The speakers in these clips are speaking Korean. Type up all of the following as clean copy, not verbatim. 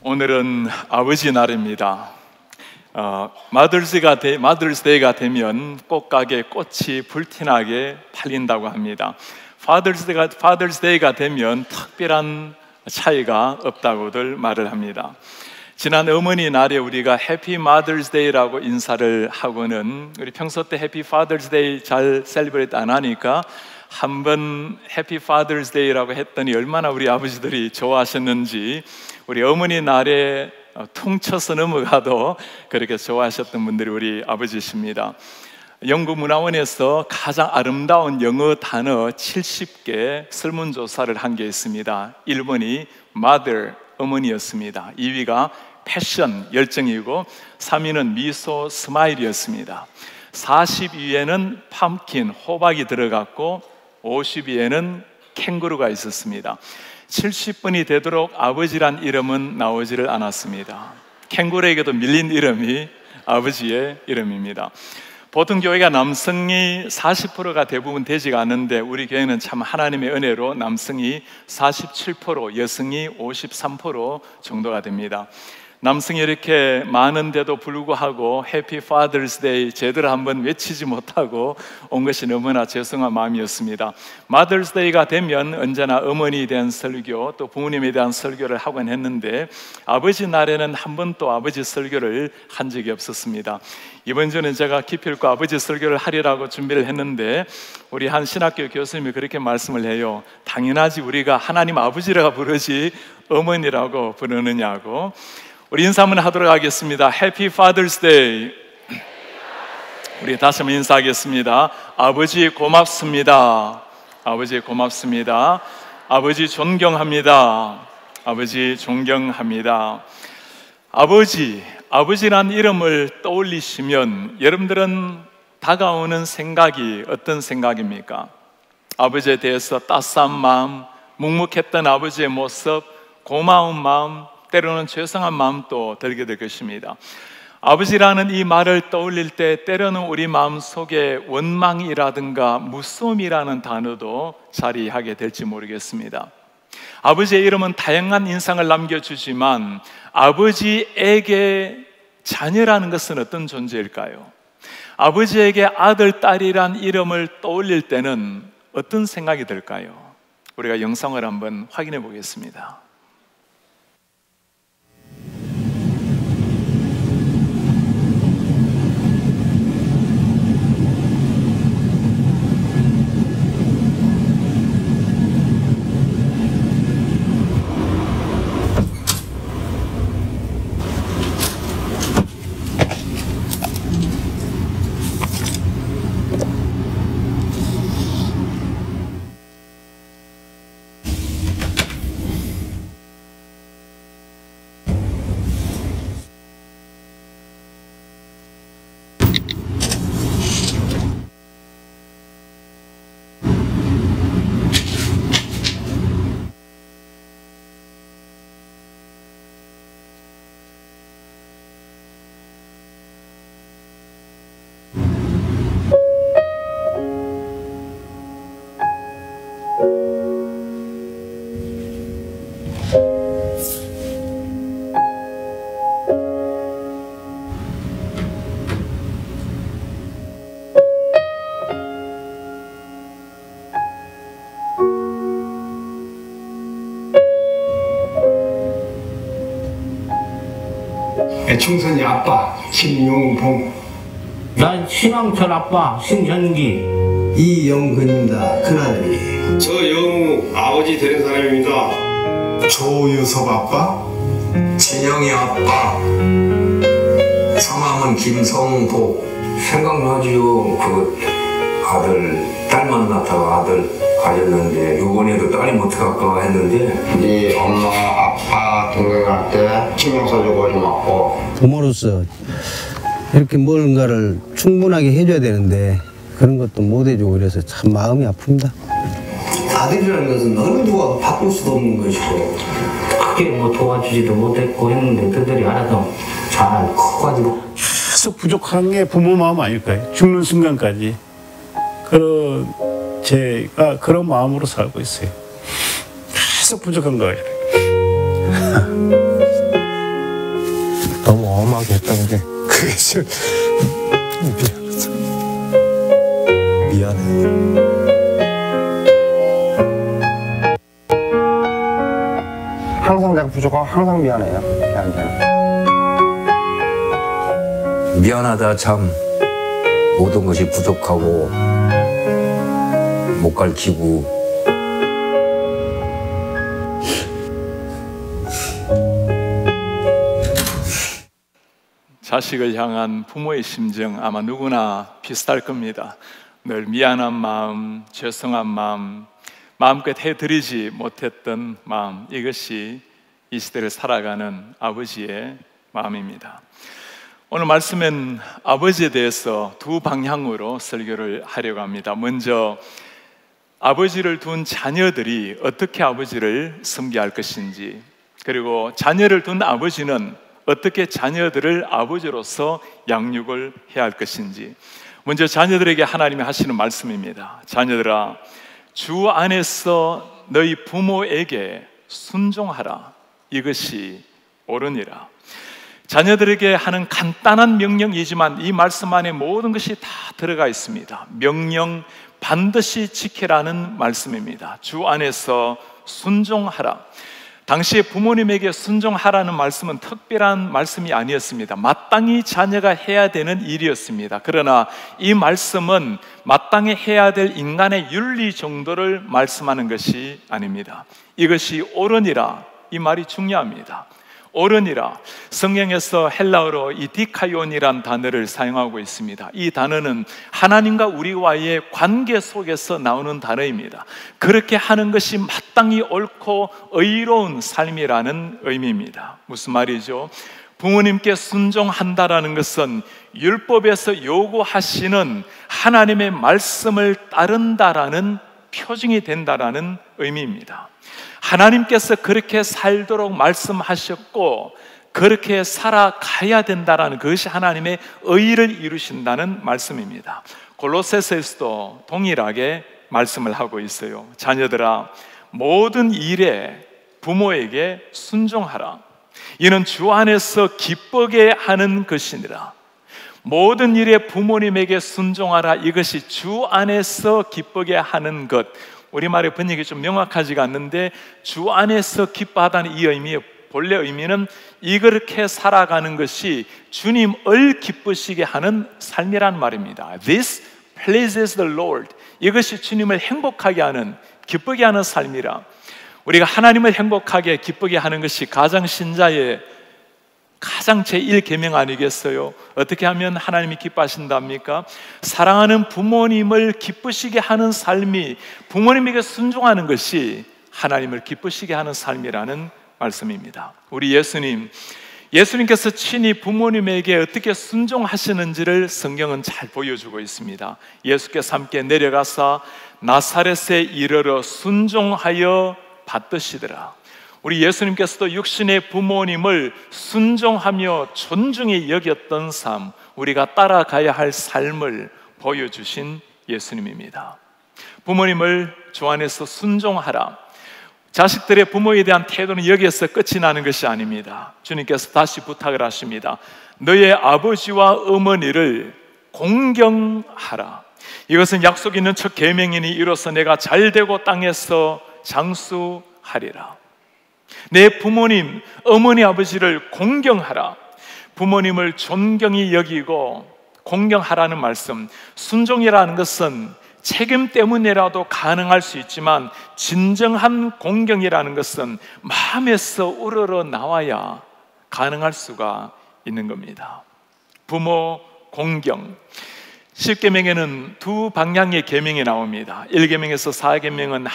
오늘은 아버지 날입니다. 마더스데이가 되면 꽃가게 꽃이 불티나게 팔린다고 합니다. 파더스데이가 되면 특별한 차이가 없다고들 말을 합니다. 지난 어머니 날에 우리가 해피 마더스데이라고 인사를 하고는 우리 평소 때 해피 파더스데이 잘 셀리브레이트 안 하니까 한번 해피 파더스데이라고 했더니 얼마나 우리 아버지들이 좋아하셨는지, 우리 어머니 날에 퉁쳐서 넘어가도 그렇게 좋아하셨던 분들이 우리 아버지십니다. 영국 문화원에서 가장 아름다운 영어 단어 70개 설문조사를 한 게 있습니다. 1번이 mother, 어머니였습니다. 2위가 패션, 열정이고 3위는 미소, 스마일이었습니다. 40위에는 팜킨, 호박이 들어갔고 50위에는 캥거루가 있었습니다. 70번이 되도록 아버지란 이름은 나오지를 않았습니다. 캥거루에게도 밀린 이름이 아버지의 이름입니다. 보통 교회가 남성이 40%가 대부분 되지가 않는데 우리 교회는 참 하나님의 은혜로 남성이 47%, 여성이 53% 정도가 됩니다. 남성이 이렇게 많은데도 불구하고 해피 파더스데이 제대로 한번 외치지 못하고 온 것이 너무나 죄송한 마음이었습니다. 마더스데이가 되면 언제나 어머니에 대한 설교, 또 부모님에 대한 설교를 하곤 했는데 아버지 날에는 한 번도 아버지 설교를 한 적이 없었습니다. 이번 주는 제가 기필코 아버지 설교를 하리라고 준비를 했는데 우리 한 신학교 교수님이 그렇게 말씀을 해요. 당연하지, 우리가 하나님 아버지라고 부르지 어머니라고 부르느냐고. 우리 인사 한번 하도록 하겠습니다. 해피 파더스데이. 우리 다시 한번 인사하겠습니다. 아버지 고맙습니다. 아버지 고맙습니다. 아버지 존경합니다. 아버지 존경합니다. 아버지란 이름을 떠올리시면 여러분들은 다가오는 생각이 어떤 생각입니까? 아버지에 대해서 따스한 마음, 묵묵했던 아버지의 모습, 고마운 마음, 때로는 죄송한 마음도 들게 될 것입니다. 아버지라는 이 말을 떠올릴 때 때로는 우리 마음 속에 원망이라든가 무서움이라는 단어도 자리하게 될지 모르겠습니다. 아버지의 이름은 다양한 인상을 남겨주지만 아버지에게 자녀라는 것은 어떤 존재일까요? 아버지에게 아들, 딸이란 이름을 떠올릴 때는 어떤 생각이 들까요? 우리가 영상을 한번 확인해 보겠습니다. 충선이 아빠 김용봉, 난 신앙철 아빠 신현기, 이영근입니다. 큰아들이. 저 영우 아버지 되는 사람입니다. 조유섭 아빠, 진영이 아빠. 성함은 김성보. 생각나지요. 그 아들, 딸만 낳다가 아들 가졌는데 이번에도 딸이 못할까 했는데 네 엄마 아빠 동생할 때 신경 써주고 좀 왔고. 부모로서 이렇게 뭔가를 충분하게 해줘야 되는데 그런 것도 못 해주고 그래서 참 마음이 아픕니다. 아들이라는 것은 어느 누가 바꿀 수도 없는 것이고 크게 뭐 도와주지도 못했고 했는데 그들이 알아서 잘 커가지고 계속 부족한 게 부모 마음 아닐까요? 죽는 순간까지 제가 그런 마음으로 살고 있어요. 계속 부족한 거예요. 어마어마하게 했다는 게 그게 제일 미안해요. 항상 내가 부족하고 항상 미안해요. 걔한테는. 미안하다 참. 모든 것이 부족하고 못 가르치고 자식을 향한 부모의 심정 아마 누구나 비슷할 겁니다. 늘 미안한 마음, 죄송한 마음, 마음껏 해드리지 못했던 마음, 이것이 이 시대를 살아가는 아버지의 마음입니다. 오늘 말씀은 아버지에 대해서 두 방향으로 설교를 하려고 합니다. 먼저 아버지를 둔 자녀들이 어떻게 아버지를 섬겨야 할 것인지, 그리고 자녀를 둔 아버지는 어떻게 자녀들을 아버지로서 양육을 해야 할 것인지. 먼저 자녀들에게 하나님이 하시는 말씀입니다. 자녀들아, 주 안에서 너희 부모에게 순종하라. 이것이 옳으니라. 자녀들에게 하는 간단한 명령이지만 이 말씀 안에 모든 것이 다 들어가 있습니다. 명령 반드시 지키라는 말씀입니다. 주 안에서 순종하라. 당시에 부모님에게 순종하라는 말씀은 특별한 말씀이 아니었습니다. 마땅히 자녀가 해야 되는 일이었습니다. 그러나 이 말씀은 마땅히 해야 될 인간의 윤리 정도를 말씀하는 것이 아닙니다. 이것이 옳으니라, 이 말이 중요합니다. 옳으니라. 성경에서 헬라어로 이 디카이온이란 단어를 사용하고 있습니다. 이 단어는 하나님과 우리와의 관계 속에서 나오는 단어입니다. 그렇게 하는 것이 마땅히 옳고 의로운 삶이라는 의미입니다. 무슨 말이죠? 부모님께 순종한다라는 것은 율법에서 요구하시는 하나님의 말씀을 따른다라는 표징이 된다라는 의미입니다. 하나님께서 그렇게 살도록 말씀하셨고 그렇게 살아가야 된다라는 그것이 하나님의 의를 이루신다는 말씀입니다. 골로새서에서도 동일하게 말씀을 하고 있어요. 자녀들아, 모든 일에 부모에게 순종하라. 이는 주 안에서 기쁘게 하는 것이니라. 모든 일에 부모님에게 순종하라. 이것이 주 안에서 기쁘게 하는 것. 우리말의 번역이 좀 명확하지가 않는데 주 안에서 기뻐하다는 이 의미의 본래 의미는 이렇게 살아가는 것이 주님을 기쁘시게 하는 삶이란 말입니다. This pleases the Lord. 이것이 주님을 행복하게 하는, 기쁘게 하는 삶이라. 우리가 하나님을 행복하게 기쁘게 하는 것이 가장신자의 가장 제1계명 아니겠어요? 어떻게 하면 하나님이 기뻐하신답니까? 사랑하는 부모님을 기쁘시게 하는 삶이, 부모님에게 순종하는 것이 하나님을 기쁘시게 하는 삶이라는 말씀입니다. 우리 예수님께서 친히 부모님에게 어떻게 순종하시는지를 성경은 잘 보여주고 있습니다. 예수께서 함께 내려가사 나사렛에 이르러 순종하여 받드시더라. 우리 예수님께서도 육신의 부모님을 순종하며 존중히 여겼던 삶, 우리가 따라가야 할 삶을 보여주신 예수님입니다. 부모님을 주 안에서 순종하라. 자식들의 부모에 대한 태도는 여기에서 끝이 나는 것이 아닙니다. 주님께서 다시 부탁을 하십니다. 너의 아버지와 어머니를 공경하라. 이것은 약속 있는 첫 계명이니 이로써 내가 잘되고 땅에서 장수하리라. 내 부모님, 어머니, 아버지를 공경하라. 부모님을 존경히 여기고 공경하라는 말씀. 순종이라는 것은 책임 때문에라도 가능할 수 있지만 진정한 공경이라는 것은 마음에서 우러러 나와야 가능할 수가 있는 겁니다. 부모 공경. 10계명에는 두 방향의 계명이 나옵니다. 1계명에서 4계명은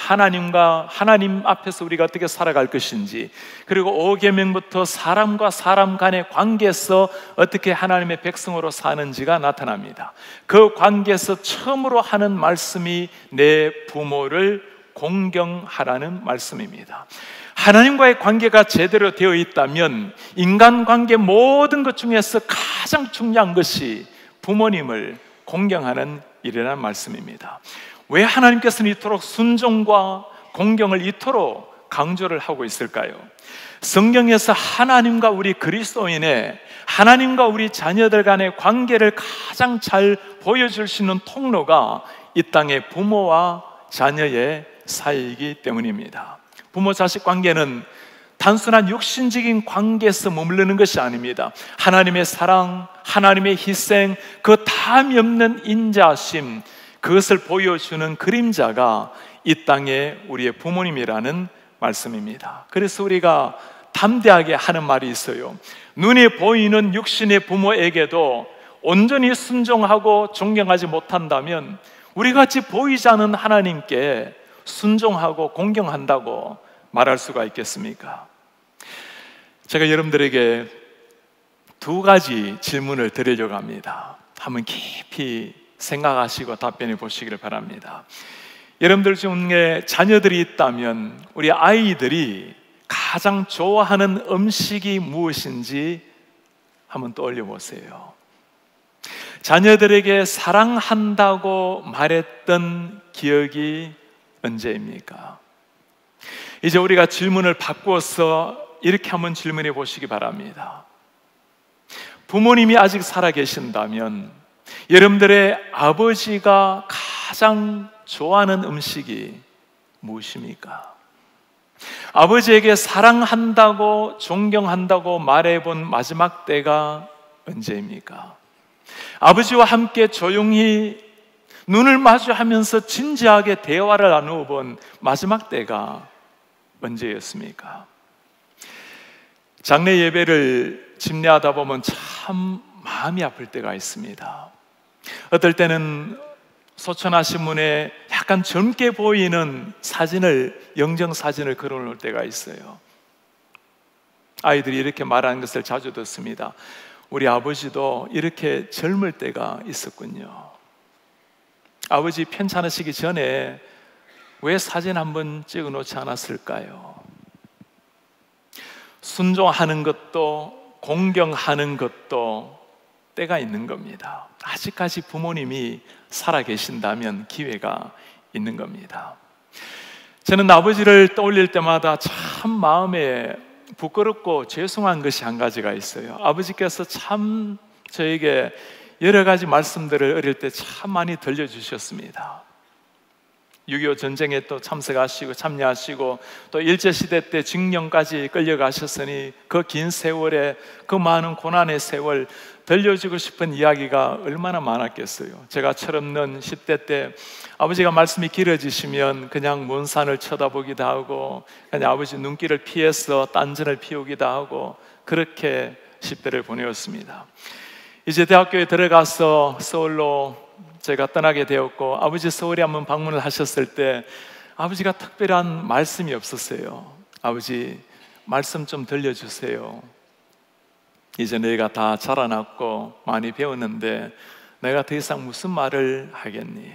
하나님 앞에서 우리가 어떻게 살아갈 것인지, 그리고 5계명부터 사람과 사람 간의 관계에서 어떻게 하나님의 백성으로 사는지가 나타납니다. 그 관계에서 처음으로 하는 말씀이 내 부모를 공경하라는 말씀입니다. 하나님과의 관계가 제대로 되어 있다면 인간관계 모든 것 중에서 가장 중요한 것이 부모님을 공경하는 일이라는 말씀입니다. 왜 하나님께서는 이토록 순종과 공경을 이토록 강조를 하고 있을까요? 성경에서 하나님과 우리 그리스도인의, 하나님과 우리 자녀들 간의 관계를 가장 잘 보여줄 수 있는 통로가 이 땅의 부모와 자녀의 사이이기 때문입니다. 부모 자식 관계는 단순한 육신적인 관계에서 머무르는 것이 아닙니다. 하나님의 사랑, 하나님의 희생, 그 다함이 없는 인자심, 그것을 보여주는 그림자가 이 땅에 우리의 부모님이라는 말씀입니다. 그래서 우리가 담대하게 하는 말이 있어요. 눈에 보이는 육신의 부모에게도 온전히 순종하고 존경하지 못한다면 우리 같이 보이지 않는 하나님께 순종하고 공경한다고 말할 수가 있겠습니까? 제가 여러분들에게 두 가지 질문을 드리려고 합니다. 한번 깊이 생각하시고 답변해 보시기를 바랍니다. 여러분들 중에 자녀들이 있다면 우리 아이들이 가장 좋아하는 음식이 무엇인지 한번 떠올려 보세요. 자녀들에게 사랑한다고 말했던 기억이 언제입니까? 이제 우리가 질문을 바꾸어서 이렇게 한번 질문해 보시기 바랍니다. 부모님이 아직 살아계신다면 여러분들의 아버지가 가장 좋아하는 음식이 무엇입니까? 아버지에게 사랑한다고 존경한다고 말해본 마지막 때가 언제입니까? 아버지와 함께 조용히 눈을 마주하면서 진지하게 대화를 나누어 본 마지막 때가 언제였습니까? 장례 예배를 집례하다 보면 참 마음이 아플 때가 있습니다. 어떨 때는 소천하신 분의 약간 젊게 보이는 사진을, 영정사진을 걸어놓을 때가 있어요. 아이들이 이렇게 말하는 것을 자주 듣습니다. 우리 아버지도 이렇게 젊을 때가 있었군요. 아버지 편찮으시기 전에 왜 사진 한번 찍어 놓지 않았을까요? 순종하는 것도 공경하는 것도 때가 있는 겁니다. 아직까지 부모님이 살아계신다면 기회가 있는 겁니다. 저는 아버지를 떠올릴 때마다 참 마음에 부끄럽고 죄송한 것이 한 가지가 있어요. 아버지께서 참 저에게 여러 가지 말씀들을 어릴 때 참 많이 들려주셨습니다. 6.25 전쟁에 또 참석하시고 참여하시고 또 일제시대 때 징령까지 끌려가셨으니 그 긴 세월에, 그 많은 고난의 세월 들려주고 싶은 이야기가 얼마나 많았겠어요. 제가 철없는 10대 때 아버지가 말씀이 길어지시면 그냥 먼 산을 쳐다보기도 하고 그냥 아버지 눈길을 피해서 딴전을 피우기도 하고 그렇게 10대를 보내었습니다. 이제 대학교에 들어가서 서울로 제가 떠나게 되었고 아버지 서울에 한번 방문을 하셨을 때 아버지가 특별한 말씀이 없었어요. 아버지 말씀 좀 들려주세요. 이제 내가 다 자라났고 많이 배웠는데 내가 더 이상 무슨 말을 하겠니?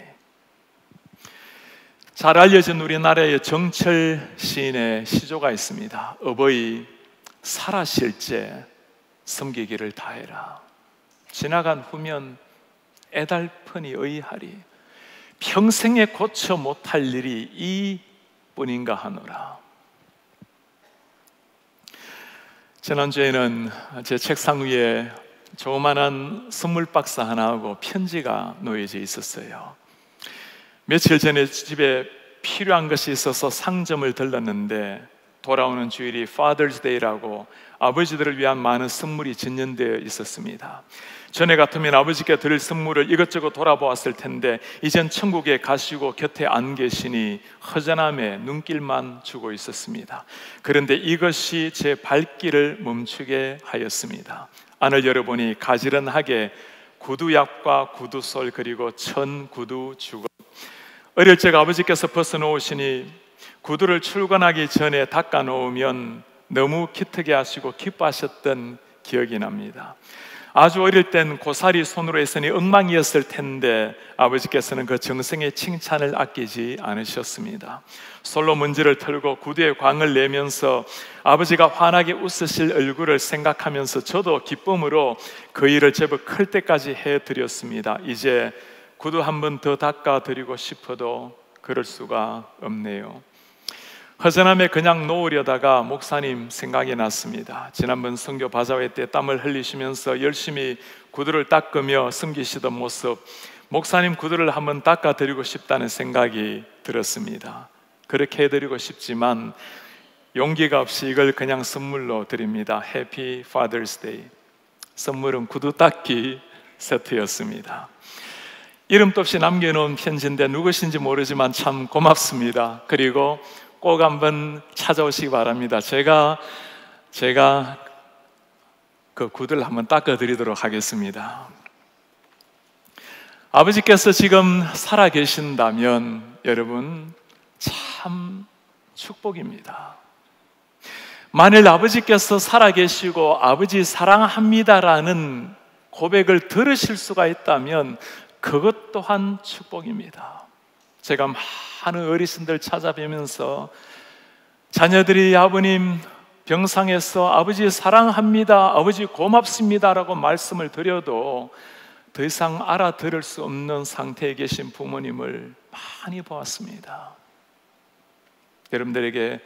잘 알려진 우리나라의 정철 시인의 시조가 있습니다. 어버이 살아실제 섬기기를 다해라. 지나간 후면 애달프니 의하리. 평생에 고쳐 못할 일이 이뿐인가 하노라. 지난주에는 제 책상 위에 조그만한 선물 박스 하나하고 편지가 놓여져 있었어요. 며칠 전에 집에 필요한 것이 있어서 상점을 들렀는데 돌아오는 주일이 Father's Day라고 아버지들을 위한 많은 선물이 진열되어 있었습니다. 전에 같으면 아버지께 드릴 선물을 이것저것 돌아보았을 텐데 이젠 천국에 가시고 곁에 안 계시니 허전함에 눈길만 주고 있었습니다. 그런데 이것이 제 발길을 멈추게 하였습니다. 안을 열어보니 가지런하게 구두약과 구두솔 그리고 천 구두 주걱. 어릴 적 아버지께서 벗어놓으시니 구두를 출근하기 전에 닦아 놓으면 너무 기특해 하시고 기뻐하셨던 기억이 납니다. 아주 어릴 땐 고사리 손으로 했으니 엉망이었을 텐데 아버지께서는 그 정성의 칭찬을 아끼지 않으셨습니다. 솔로 먼지를 털고 구두에 광을 내면서 아버지가 환하게 웃으실 얼굴을 생각하면서 저도 기쁨으로 그 일을 제법 클 때까지 해드렸습니다. 이제 구두 한 번 더 닦아드리고 싶어도 그럴 수가 없네요. 허전함에 그냥 놓으려다가 목사님 생각이 났습니다. 지난번 선교 바자회 때 땀을 흘리시면서 열심히 구두를 닦으며 섬기시던 모습, 목사님 구두를 한번 닦아드리고 싶다는 생각이 들었습니다. 그렇게 해드리고 싶지만 용기가 없이 이걸 그냥 선물로 드립니다. 해피 파더스 데이. 선물은 구두 닦기 세트였습니다. 이름도 없이 남겨놓은 편지인데 누구신지 모르지만 참 고맙습니다. 그리고 꼭 한번 찾아오시기 바랍니다. 제가 그 구두를 한번 닦아드리도록 하겠습니다. 아버지께서 지금 살아계신다면 여러분 참 축복입니다. 만일 아버지께서 살아계시고 아버지 사랑합니다라는 고백을 들으실 수가 있다면 그것 또한 축복입니다. 제가 많은 어르신들 찾아뵈면서 자녀들이 아버님 병상에서 아버지 사랑합니다, 아버지 고맙습니다 라고 말씀을 드려도 더 이상 알아들을 수 없는 상태에 계신 부모님을 많이 보았습니다. 여러분들에게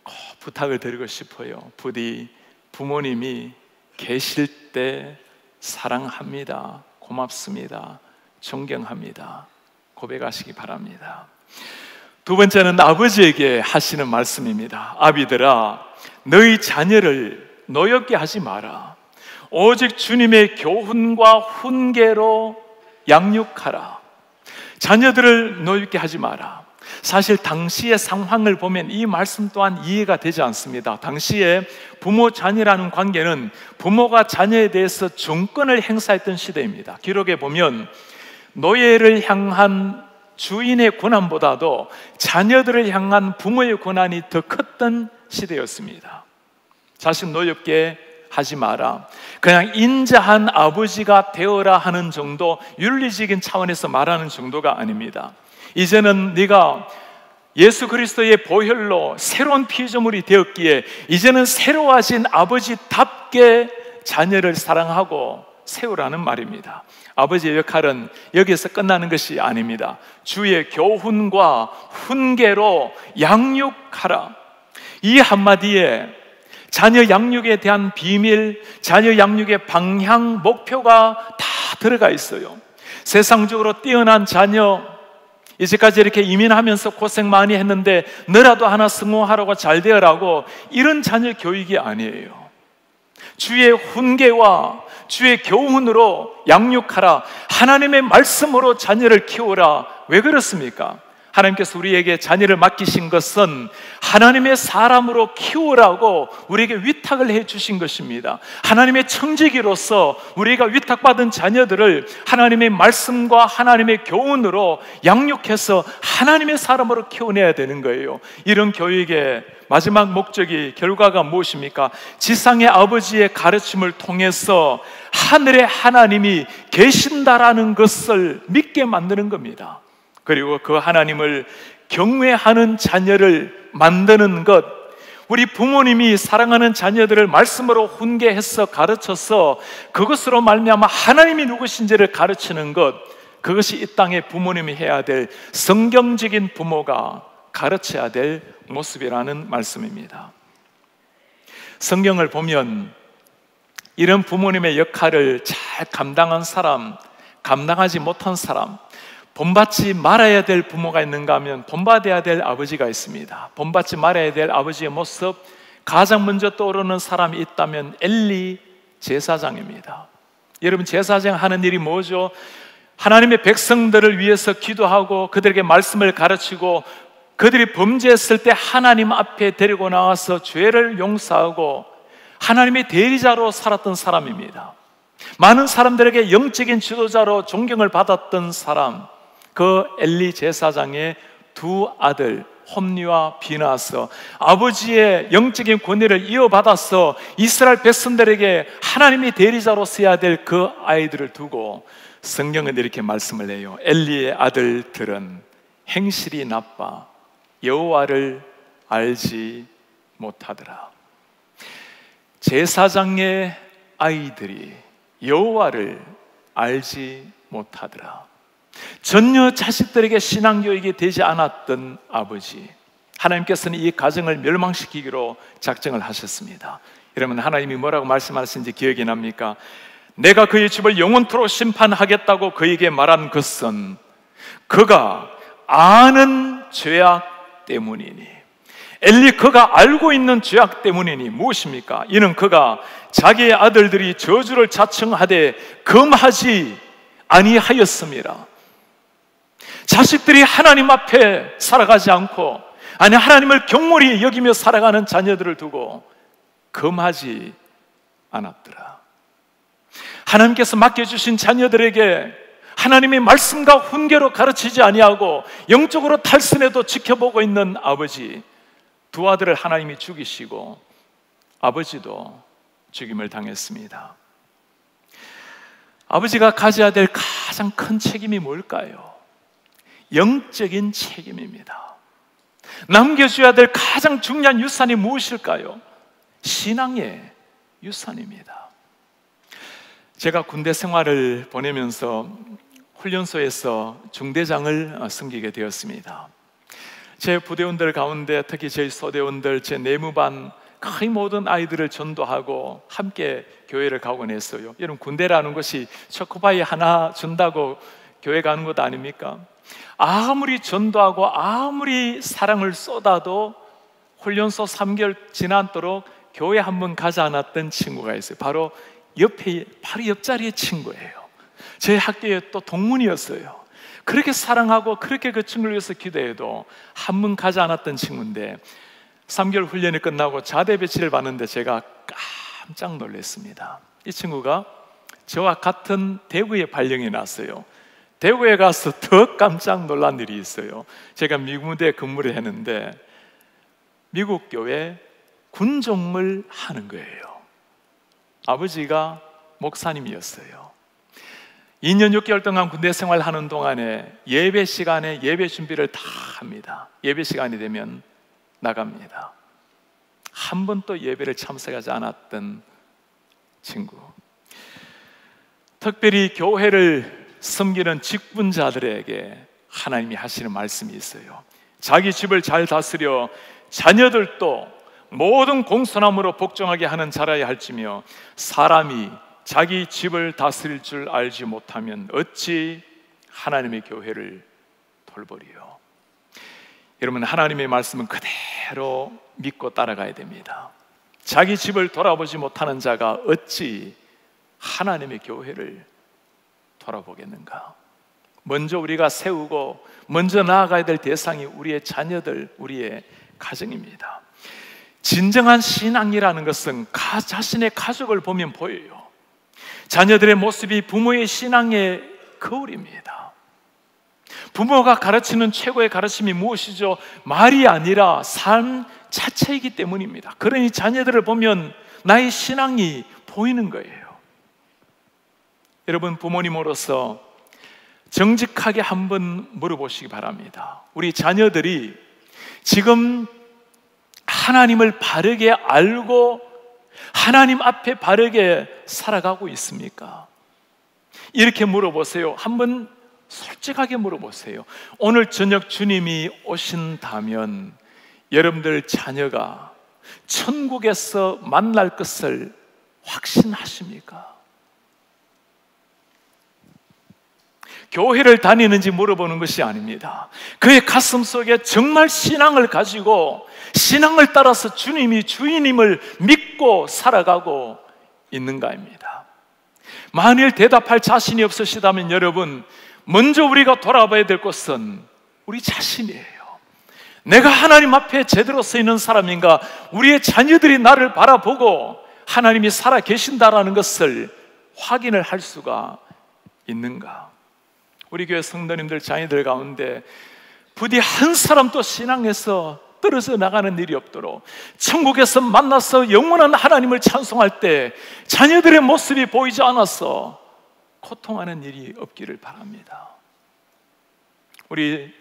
꼭 부탁을 드리고 싶어요. 부디 부모님이 계실 때 사랑합니다, 고맙습니다, 존경합니다 고백하시기 바랍니다. 두 번째는 아버지에게 하시는 말씀입니다. 아비들아, 너희 자녀를 노엽게 하지 마라. 오직 주님의 교훈과 훈계로 양육하라. 자녀들을 노엽게 하지 마라. 사실 당시의 상황을 보면 이 말씀 또한 이해가 되지 않습니다. 당시에 부모 자녀라는 관계는 부모가 자녀에 대해서 중권을 행사했던 시대입니다. 기록에 보면 노예를 향한 주인의 권한보다도 자녀들을 향한 부모의 권한이 더 컸던 시대였습니다. 자식 노엽게 하지 마라. 그냥 인자한 아버지가 되어라 하는 정도, 윤리적인 차원에서 말하는 정도가 아닙니다. 이제는 네가 예수 그리스도의 보혈로 새로운 피조물이 되었기에 이제는 새로워진 아버지답게 자녀를 사랑하고 세우라는 말입니다. 아버지의 역할은 여기에서 끝나는 것이 아닙니다. 주의 교훈과 훈계로 양육하라. 이 한마디에 자녀 양육에 대한 비밀, 자녀 양육의 방향, 목표가 다 들어가 있어요. 세상적으로 뛰어난 자녀, 이제까지 이렇게 이민하면서 고생 많이 했는데 너라도 하나 성공하라고 잘 되어라고, 이런 자녀 교육이 아니에요. 주의 훈계와 주의 교훈으로 양육하라. 하나님의 말씀으로 자녀를 키우라. 왜 그렇습니까? 하나님께서 우리에게 자녀를 맡기신 것은 하나님의 사람으로 키우라고 우리에게 위탁을 해 주신 것입니다. 하나님의 청지기로서 우리가 위탁받은 자녀들을 하나님의 말씀과 하나님의 교훈으로 양육해서 하나님의 사람으로 키워내야 되는 거예요. 이런 교육의 마지막 목적이, 결과가 무엇입니까? 지상의 아버지의 가르침을 통해서 하늘의 하나님이 계신다라는 것을 믿게 만드는 겁니다. 그리고 그 하나님을 경외하는 자녀를 만드는 것, 우리 부모님이 사랑하는 자녀들을 말씀으로 훈계해서 가르쳐서 그것으로 말미암아 하나님이 누구신지를 가르치는 것, 그것이 이 땅에 부모님이 해야 될, 성경적인 부모가 가르쳐야 될 모습이라는 말씀입니다. 성경을 보면 이런 부모님의 역할을 잘 감당한 사람, 감당하지 못한 사람, 본받지 말아야 될 부모가 있는가 하면 본받아야 될 아버지가 있습니다. 본받지 말아야 될 아버지의 모습, 가장 먼저 떠오르는 사람이 있다면 엘리 제사장입니다. 여러분, 제사장 하는 일이 뭐죠? 하나님의 백성들을 위해서 기도하고 그들에게 말씀을 가르치고 그들이 범죄했을 때 하나님 앞에 데리고 나와서 죄를 용서하고 하나님의 대리자로 살았던 사람입니다. 많은 사람들에게 영적인 지도자로 존경을 받았던 사람, 그 엘리 제사장의 두 아들 홈리와 비나스, 아버지의 영적인 권위를 이어받아서 이스라엘 백성들에게 하나님의 대리자로 써야 될 그 아이들을 두고 성경은 이렇게 말씀을 해요. 엘리의 아들들은 행실이 나빠 여호와를 알지 못하더라. 제사장의 아이들이 여호와를 알지 못하더라. 전혀 자식들에게 신앙교육이 되지 않았던 아버지, 하나님께서는 이 가정을 멸망시키기로 작정을 하셨습니다. 여러분, 하나님이 뭐라고 말씀하셨는지 기억이 납니까? 내가 그의 집을 영원토록 심판하겠다고 그에게 말한 것은 그가 아는 죄악 때문이니. 엘리, 그가 알고 있는 죄악 때문이니 무엇입니까? 이는 그가 자기의 아들들이 저주를 자청하되 금하지 아니하였습니다. 자식들이 하나님 앞에 살아가지 않고, 아니 하나님을 경홀히 여기며 살아가는 자녀들을 두고 금하지 않았더라. 하나님께서 맡겨주신 자녀들에게 하나님의 말씀과 훈계로 가르치지 아니하고 영적으로 탈선해도 지켜보고 있는 아버지, 두 아들을 하나님이 죽이시고 아버지도 죽임을 당했습니다. 아버지가 가져야 될 가장 큰 책임이 뭘까요? 영적인 책임입니다. 남겨줘야 될 가장 중요한 유산이 무엇일까요? 신앙의 유산입니다. 제가 군대 생활을 보내면서 훈련소에서 중대장을 섬기게 되었습니다. 제 부대원들 가운데 특히 저희 소대원들, 제 내무반 거의 모든 아이들을 전도하고 함께 교회를 가곤 했어요. 여러분, 군대라는 것이 초코바이 하나 준다고 교회 가는 것 아닙니까? 아무리 전도하고 아무리 사랑을 쏟아도 훈련소 3개월 지나도록 교회 한 번 가지 않았던 친구가 있어요. 바로 옆자리의 친구예요. 제 학교에 또 동문이었어요. 그렇게 사랑하고 그렇게 그 친구를 위해서 기도해도 한 번 가지 않았던 친구인데 3개월 훈련이 끝나고 자대 배치를 받는데 제가 깜짝 놀랐습니다. 이 친구가 저와 같은 대구에 발령이 났어요. 대구에 가서 더 깜짝 놀란 일이 있어요. 제가 미국 무대에 근무를 했는데 미국 교회 군종을 하는 거예요. 아버지가 목사님이었어요. 2년 6개월 동안 군대 생활하는 동안에 예배 시간에 예배 준비를 다 합니다. 예배 시간이 되면 나갑니다. 한 번도 예배를 참석하지 않았던 친구. 특별히 교회를 섬기는 직분자들에게 하나님이 하시는 말씀이 있어요. 자기 집을 잘 다스려 자녀들도 모든 공손함으로 복종하게 하는 자라야 할지며 사람이 자기 집을 다스릴 줄 알지 못하면 어찌 하나님의 교회를 돌보리요. 여러분, 하나님의 말씀은 그대로 믿고 따라가야 됩니다. 자기 집을 돌아보지 못하는 자가 어찌 하나님의 교회를 돌아보겠는가? 먼저 우리가 세우고 먼저 나아가야 될 대상이 우리의 자녀들, 우리의 가정입니다. 진정한 신앙이라는 것은 자신의 가족을 보면 보여요. 자녀들의 모습이 부모의 신앙의 거울입니다. 부모가 가르치는 최고의 가르침이 무엇이죠? 말이 아니라 삶 자체이기 때문입니다. 그러니 자녀들을 보면 나의 신앙이 보이는 거예요. 여러분, 부모님으로서 정직하게 한번 물어보시기 바랍니다. 우리 자녀들이 지금 하나님을 바르게 알고 하나님 앞에 바르게 살아가고 있습니까? 이렇게 물어보세요. 한번 솔직하게 물어보세요. 오늘 저녁 주님이 오신다면 여러분들 자녀가 천국에서 만날 것을 확신하십니까? 교회를 다니는지 물어보는 것이 아닙니다. 그의 가슴 속에 정말 신앙을 가지고 신앙을 따라서 주님이 주인임을 믿고 살아가고 있는가입니다. 만일 대답할 자신이 없으시다면 여러분, 먼저 우리가 돌아봐야 될 것은 우리 자신이에요. 내가 하나님 앞에 제대로 서 있는 사람인가? 우리의 자녀들이 나를 바라보고 하나님이 살아 계신다라는 것을 확인을 할 수가 있는가? 우리 교회 성도님들, 자녀들 가운데 부디 한 사람도 신앙에서 떨어져 나가는 일이 없도록 천국에서 만나서 영원한 하나님을 찬송할 때 자녀들의 모습이 보이지 않아서 고통하는 일이 없기를 바랍니다. 우리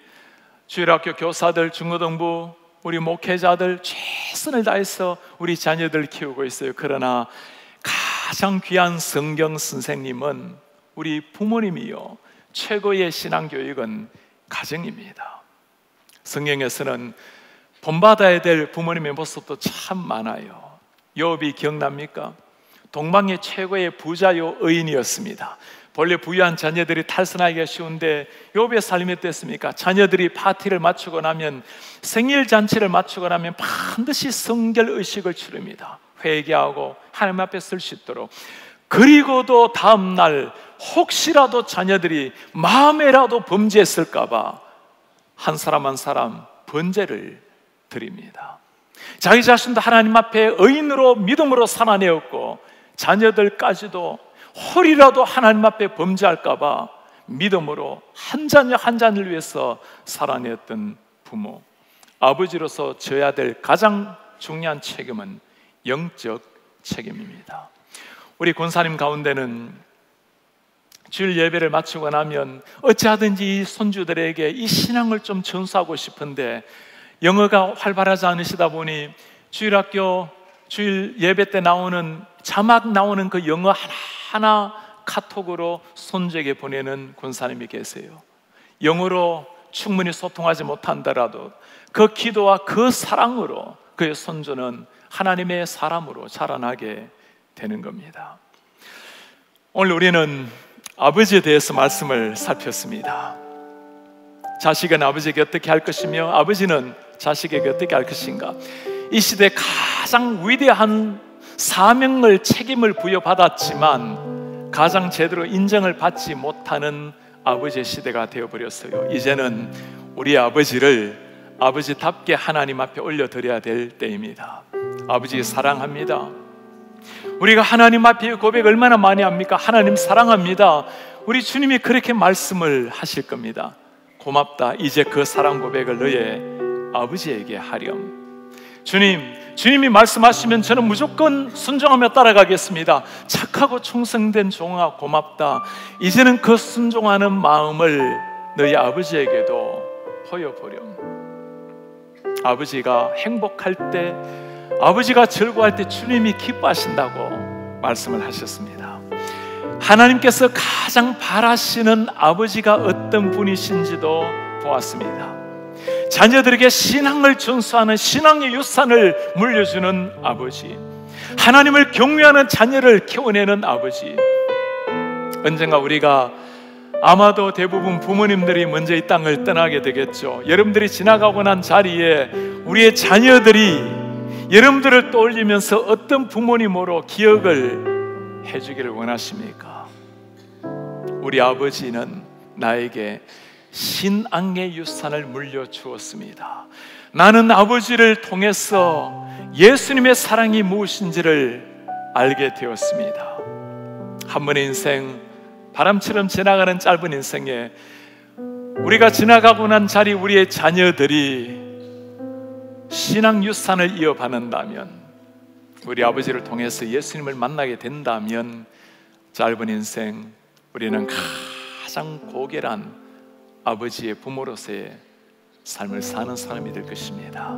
주일학교 교사들, 중고등부, 우리 목회자들 최선을 다해서 우리 자녀들 키우고 있어요. 그러나 가장 귀한 성경 선생님은 우리 부모님이요, 최고의 신앙교육은 가정입니다. 성경에서는 본받아야 될 부모님의 모습도 참 많아요. 욥이 기억납니까? 동방의 최고의 부자요 의인이었습니다. 본래 부유한 자녀들이 탈선하기가 쉬운데 욥의 삶이 어땠습니까? 자녀들이 파티를 마치고 나면, 생일 잔치를 마치고 나면 반드시 성결 의식을 치릅니다. 회개하고 하나님 앞에 설 수 있도록. 그리고도 다음 날 혹시라도 자녀들이 마음에라도 범죄했을까 봐 한 사람 한 사람 번제를 드립니다. 자기 자신도 하나님 앞에 의인으로 믿음으로 살아내었고, 자녀들까지도 홀이라도 하나님 앞에 범죄할까 봐 믿음으로 한 자녀 한 자녀를 위해서 살아냈던 부모. 아버지로서 져야 될 가장 중요한 책임은 영적 책임입니다. 우리 권사님 가운데는 주일 예배를 마치고 나면 어찌하든지 이 손주들에게 이 신앙을 좀 전수하고 싶은데, 영어가 활발하지 않으시다 보니 주일학교 주일 예배 때 나오는 자막 나오는 그 영어 하나하나 카톡으로 손주에게 보내는 권사님이 계세요. 영어로 충분히 소통하지 못한다라도 그 기도와 그 사랑으로 그의 손주는 하나님의 사람으로 자라나게 되는 겁니다. 오늘 우리는 아버지에 대해서 말씀을 살폈습니다. 자식은 아버지에게 어떻게 할 것이며 아버지는 자식에게 어떻게 할 것인가. 이 시대에 가장 위대한 사명을, 책임을 부여받았지만 가장 제대로 인정을 받지 못하는 아버지의 시대가 되어버렸어요. 이제는 우리 아버지를 아버지답게 하나님 앞에 올려드려야 될 때입니다. 아버지 사랑합니다. 우리가 하나님 앞에 고백 얼마나 많이 합니까? 하나님 사랑합니다. 우리 주님이 그렇게 말씀을 하실 겁니다. 고맙다. 이제 그 사랑 고백을 너의 아버지에게 하렴. 주님이 말씀하시면 저는 무조건 순종하며 따라가겠습니다. 착하고 충성된 종아 고맙다. 이제는 그 순종하는 마음을 너희 아버지에게도 보여보렴. 아버지가 행복할 때, 아버지가 즐거워할 때 주님이 기뻐하신다고 말씀을 하셨습니다. 하나님께서 가장 바라시는 아버지가 어떤 분이신지도 보았습니다. 자녀들에게 신앙을 전수하는 신앙의 유산을 물려주는 아버지, 하나님을 경외하는 자녀를 키워내는 아버지. 언젠가 우리가 아마도 대부분 부모님들이 먼저 이 땅을 떠나게 되겠죠. 여러분들이 지나가고 난 자리에 우리의 자녀들이 여러분들을 떠올리면서 어떤 부모님으로 기억을 해주기를 원하십니까? 우리 아버지는 나에게 신앙의 유산을 물려주었습니다. 나는 아버지를 통해서 예수님의 사랑이 무엇인지를 알게 되었습니다. 한 번의 인생, 바람처럼 지나가는 짧은 인생에 우리가 지나가고 난 자리 우리의 자녀들이 신앙 유산을 이어받는다면, 우리 아버지를 통해서 예수님을 만나게 된다면 짧은 인생 우리는 가장 고결한 아버지의 부모로서의 삶을 사는 사람이 될 것입니다.